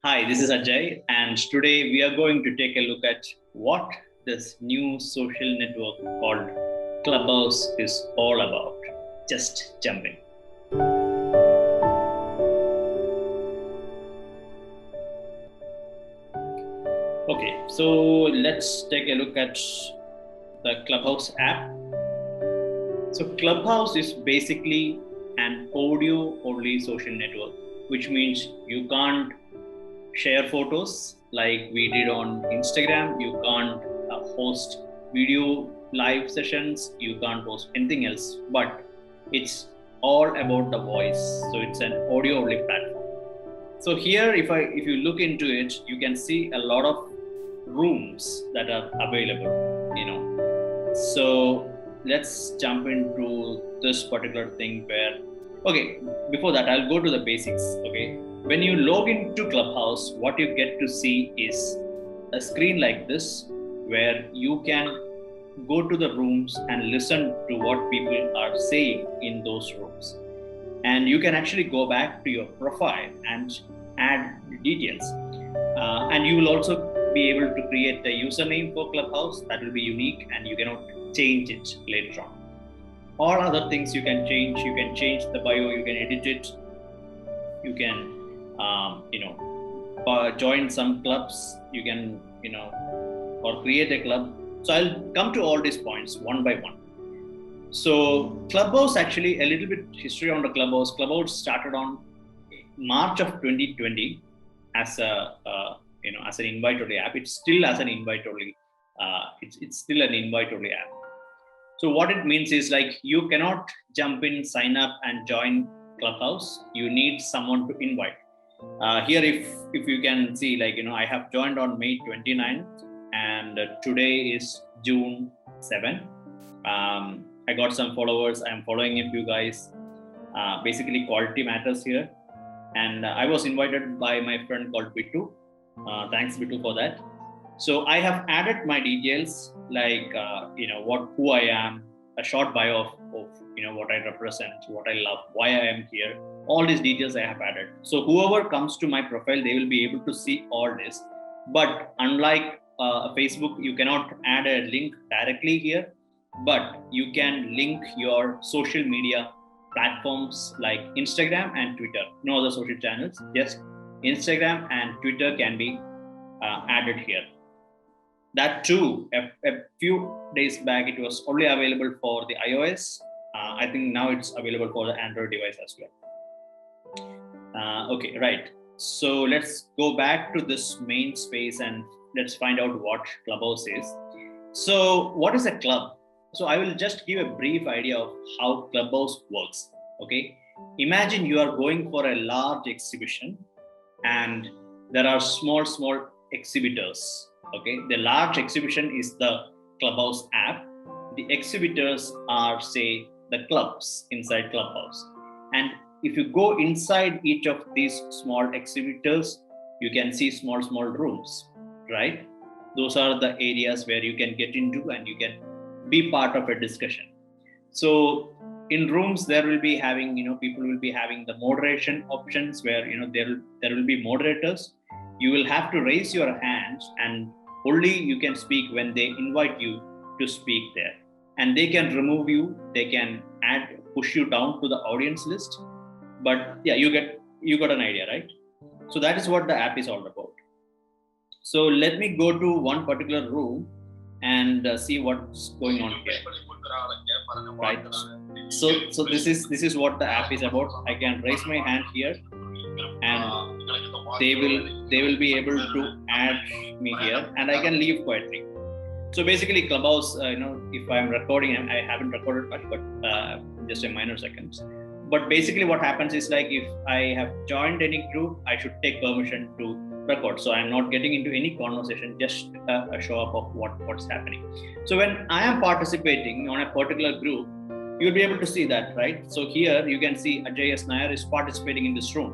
Hi, this is Ajay, and today we are going to take a look at what this new social network called Clubhouse is all about. Just jump in. Okay, so let's take a look at the Clubhouse app. So, Clubhouse is basically an audio only social network, which means you can't share photos like we did on Instagram. You can't host video live sessions. You can't host anything else, but it's all about the voice. So it's an audio only platform. So here, if you look into it, you can see a lot of rooms that are available, So let's jump into this particular thing where, okay, before that, I'll go to the basics, okay? When you log into Clubhouse, what you get to see is a screen like this, where you can go to the rooms and listen to what people are saying in those rooms. And you can actually go back to your profile and add details. And you will also be able to create a username for Clubhouse that will be unique, and you cannot change it later on. All other things you can change. You can change the bio, you can edit it, you can join some clubs, you can or create a club. So I'll come to all these points one by one. So Clubhouse, actually a little bit history on the Clubhouse. Clubhouse started on March of 2020 as a as an invite only app. It's still as an invite only. It's still an invite only app. So what it means is, like, you cannot jump in, sign up, and join Clubhouse. You need someone to invite. Here, if you can see, I have joined on May 29th, and today is June 7th. I got some followers. I'm following a few guys. Basically, quality matters here. And I was invited by my friend called Bitu. Thanks, Bitu, for that. So I have added my details, like who I am, a short bio of what I represent, what I love, why I am here. All these details I have added. So whoever comes to my profile, they will be able to see all this. But unlike Facebook, you cannot add a link directly here, but you can link your social media platforms like Instagram and Twitter. No other social channels, just Instagram and Twitter can be added here. That too, a few days back, it was only available for the iOS. I think now it's available for the Android device as well. Okay, right. So let's go back to this main space and let's find out what Clubhouse is. So what is a club? So I will just give a brief idea of how Clubhouse works. Okay, imagine you are going for a large exhibition and there are small exhibitors. Okay, the large exhibition is the Clubhouse app. The exhibitors are, say, the clubs inside Clubhouse. And if you go inside each of these small exhibitors, you can see small rooms, right? Those are the areas where you can get into and you can be part of a discussion. So in rooms, there will be having, people will be having the moderation options where, there will be moderators. You will have to raise your hands and only you can speak when they invite you to speak there. And they can remove you, they can push you down to the audience list. But yeah, you got an idea, right? So that is what the app is all about. So let me go to one particular room and see what's going on here. Right. So this is what the app is about. I can raise my hand here, and they will be able to add me here, and I can leave quietly. So basically, Clubhouse, if I'm recording, I haven't recorded much, but just a minor seconds. But basically, what happens is, like, if I have joined any group, I should take permission to record. So I'm not getting into any conversation, just a show up of what's happening. So when I am participating on a particular group, you'll be able to see that, right? So here you can see Ajay S. Nair is participating in this room.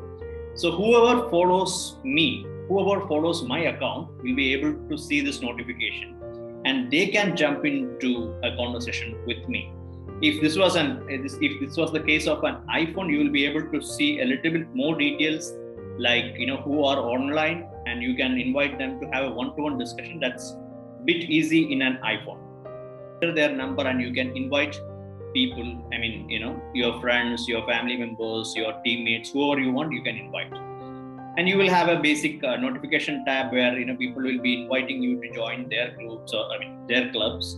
So whoever follows me, whoever follows my account will be able to see this notification, and they can jump into a conversation with me. If this was the case of an iPhone, you will be able to see a little bit more details like who are online, and you can invite them to have a one-to-one discussion. That's a bit easy in an iPhone. Enter their number and you can invite people. I mean, your friends, your family members, your teammates, whoever you want, you can invite. And you will have a basic notification tab where people will be inviting you to join their groups, or their clubs,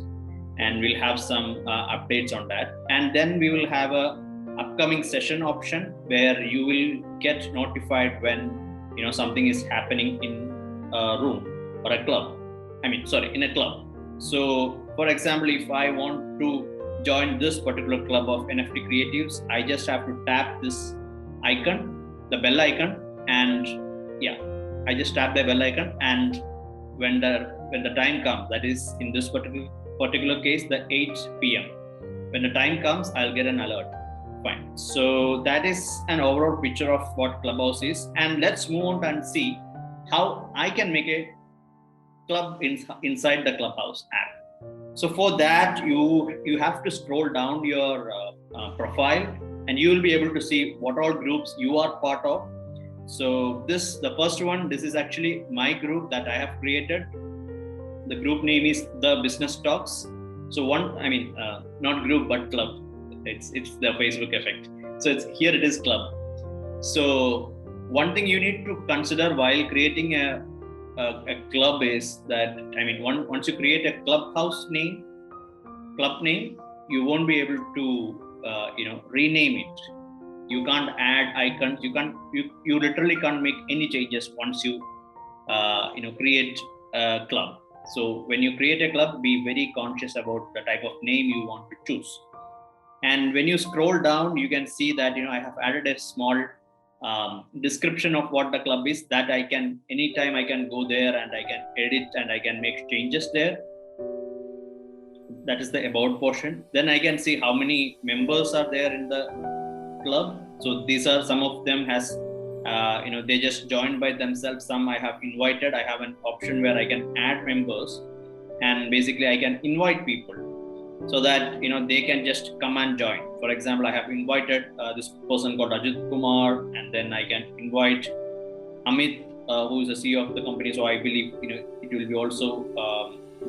and we'll have some updates on that. And then we will have a upcoming session option where you will get notified when something is happening in a room or a club. In a club. So for example, if I want to join this particular club of NFT creatives, I just have to tap this icon, the bell icon, and I just tap the bell icon, and when the time comes, that is in this particular case the 8 p.m. when the time comes, I'll get an alert. Fine. So that is an overall picture of what Clubhouse is, and let's move on and see how I can make a club inside the Clubhouse app. So for that, you have to scroll down your profile, and you will be able to see what all groups you are part of. So the first one, this is actually my group that I have created. The group name is The Business Talks. So not group but club. It's the Facebook effect. So it is club. So one thing you need to consider while creating a club is that once you create a club name, you won't be able to rename it. You can't add icons. You literally can't make any changes once you create a club. So when you create a club, be very conscious about the type of name you want to choose. And when you scroll down, you can see that I have added a small description of what the club is, that anytime I can go there and I can edit and I can make changes there. That is the about portion. Then I can see how many members are there in the club. So these are some of them has they just joined by themselves. Some I have invited. I have an option where I can add members, and basically I can invite people so that they can just come and join. For example, I have invited this person called Ajit Kumar, and then I can invite Amit, who is the CEO of the company. So I believe it will be also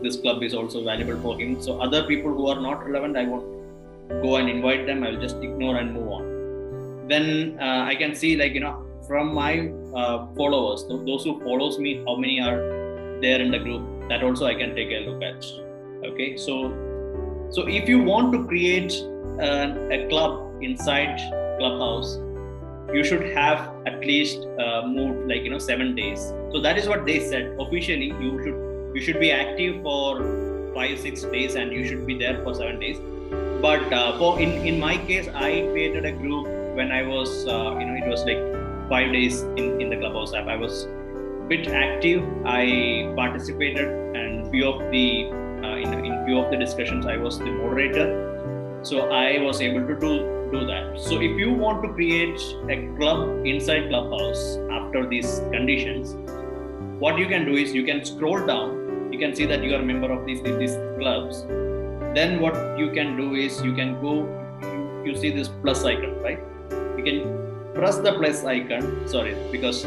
this club is also valuable for him. So other people who are not relevant, I won't go and invite them. I will just ignore and move on. Then I can see from my followers, those who follows me, how many are there in the group. That also I can take a look at. Okay, so if you want to create a club inside Clubhouse, you should have at least moved 7 days. So that is what they said officially. You should be active for 5-6 days, and you should be there for 7 days. But in my case, I created a group when I was it was 5 days in the Clubhouse app. I was a bit active. I participated, and few of the in few of the discussions I was the moderator. So I was able to do that. So if you want to create a club inside Clubhouse after these conditions, what you can do is you can scroll down. You can see that you are a member of these clubs. Then what you can do is you can go. You see this plus icon, right? You can press the plus icon. Sorry, because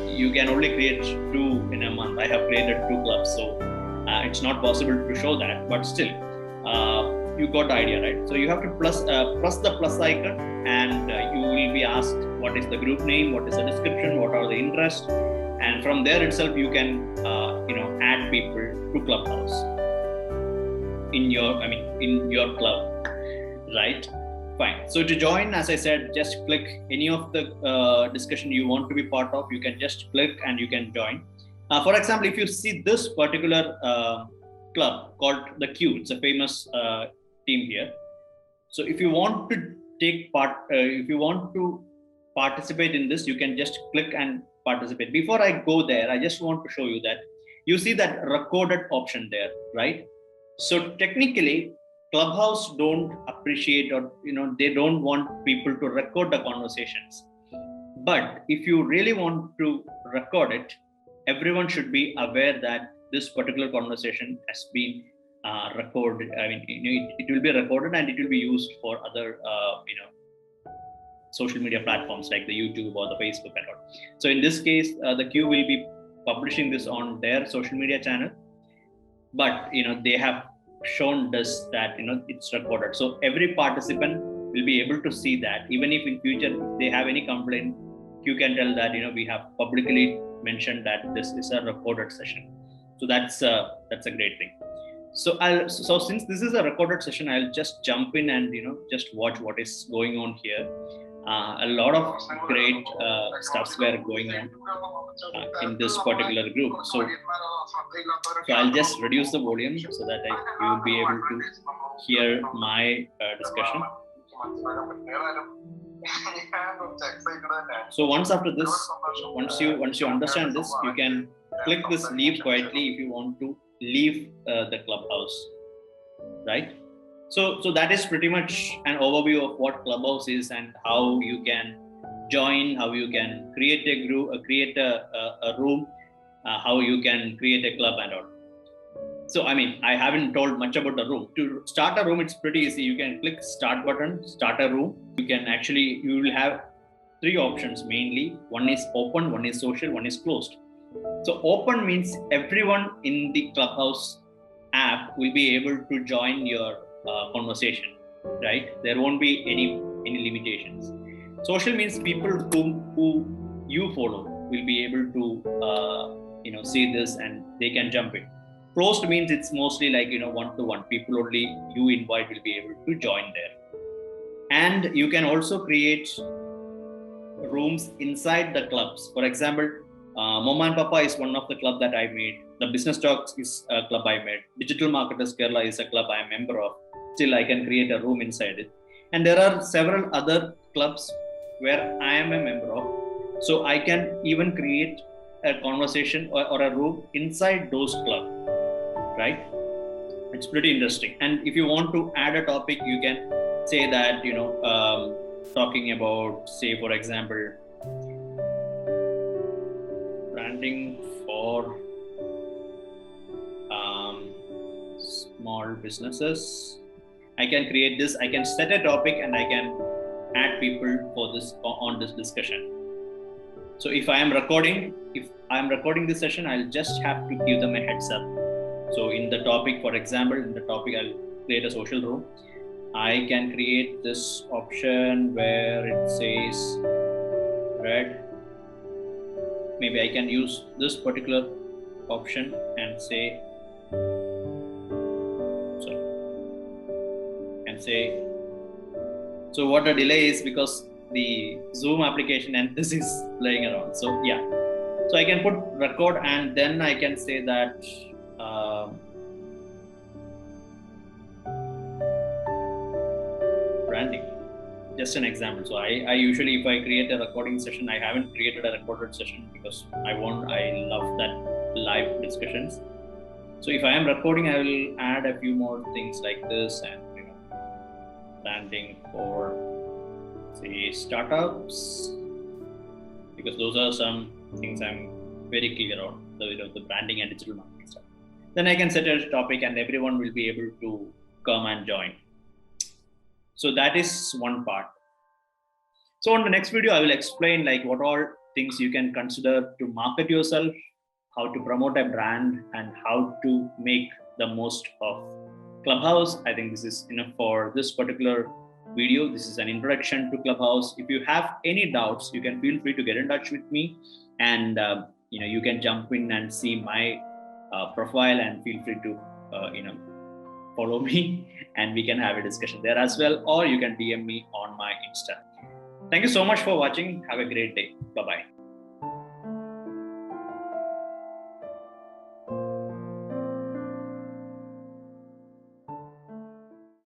you can only create 2 in a month. I have created 2 clubs, so it's not possible to show that. But still, you got the idea, right? So you have to press the plus icon, and you will be asked what is the group name, what is the description, what are the interests, and from there itself you can add people to Clubhouse in your club, right? Fine. So to join, as I said, just click any of the discussion you want to be part of. You can just click and you can join. For example, if you see this particular club called the Q, it's a famous team here. So if you want to take part, if you want to participate in this, you can just click and participate. Before I go there, I just want to show you that you see that recorded option there, right? So technically, Clubhouse don't appreciate, or they don't want people to record the conversations. But if you really want to record it, everyone should be aware that this particular conversation has been recorded. It will be recorded and it will be used for other social media platforms like the YouTube or the Facebook and all. So in this case, the Q will be publishing this on their social media channel, but they have shown us that it's recorded, so every participant will be able to see that. Even if in future if they have any complaint, you can tell that we have publicly mentioned that this is a recorded session. So that's a great thing. So since this is a recorded session, I'll just jump in and just watch what is going on here. A lot of great stuffs were going on in this particular group. So I'll just reduce the volume so that you will be able to hear my discussion. So once you understand this, you can click this leave quietly if you want to leave the Clubhouse, right? So that is pretty much an overview of what Clubhouse is and how you can join, how you can create a group, create a room, how you can create a club and all. So I haven't told much about the room. To start a room, it's pretty easy. You can click start button, start a room. You will have three options mainly. One is open, one is social, one is closed. So open means everyone in the Clubhouse app will be able to join your conversation, right? There won't be any limitations. Social means people who you follow will be able to see this and they can jump in. Closed means it's mostly like one-to-one. People only you invite will be able to join there. And you can also create rooms inside the clubs. For example, Mama and Papa is one of the club that I made. The Business Talks is a club I made. Digital Marketers Kerala is a club I am a member of. Still, I can create a room inside it. And there are several other clubs where I am a member of. So I can even create a conversation or a room inside those clubs, right? It's pretty interesting. And if you want to add a topic, you can say that, talking about, say, for example, branding for small businesses. I can create this. I can set a topic and I can add people for this on this discussion. So if I am recording this session, I'll just have to give them a heads up. So in the topic, for example, I'll create a social room. I can create this option where it says red. Maybe I can use this particular option and say, so what the delay is because the Zoom application and this is playing around. So yeah, so I can put record and then I can say that branding, just an example. So I usually, if I create a recording session, I haven't created a recorded session because I love that live discussions. So if I am recording, I will add a few more things like this and branding for, say, startups, because those are some things I'm very clear on, the branding and digital marketing stuff. Then I can set a topic and everyone will be able to come and join. So that is one part. So on the next video, I will explain like what all things you can consider to market yourself, how to promote a brand, and how to make the most of Clubhouse. I think this is enough for this particular video. This is an introduction to Clubhouse. If you have any doubts, you can feel free to get in touch with me, and you can jump in and see my profile and feel free to follow me and we can have a discussion there as well, or you can DM me on my Insta. Thank you so much for watching. Have a great day. Bye-bye.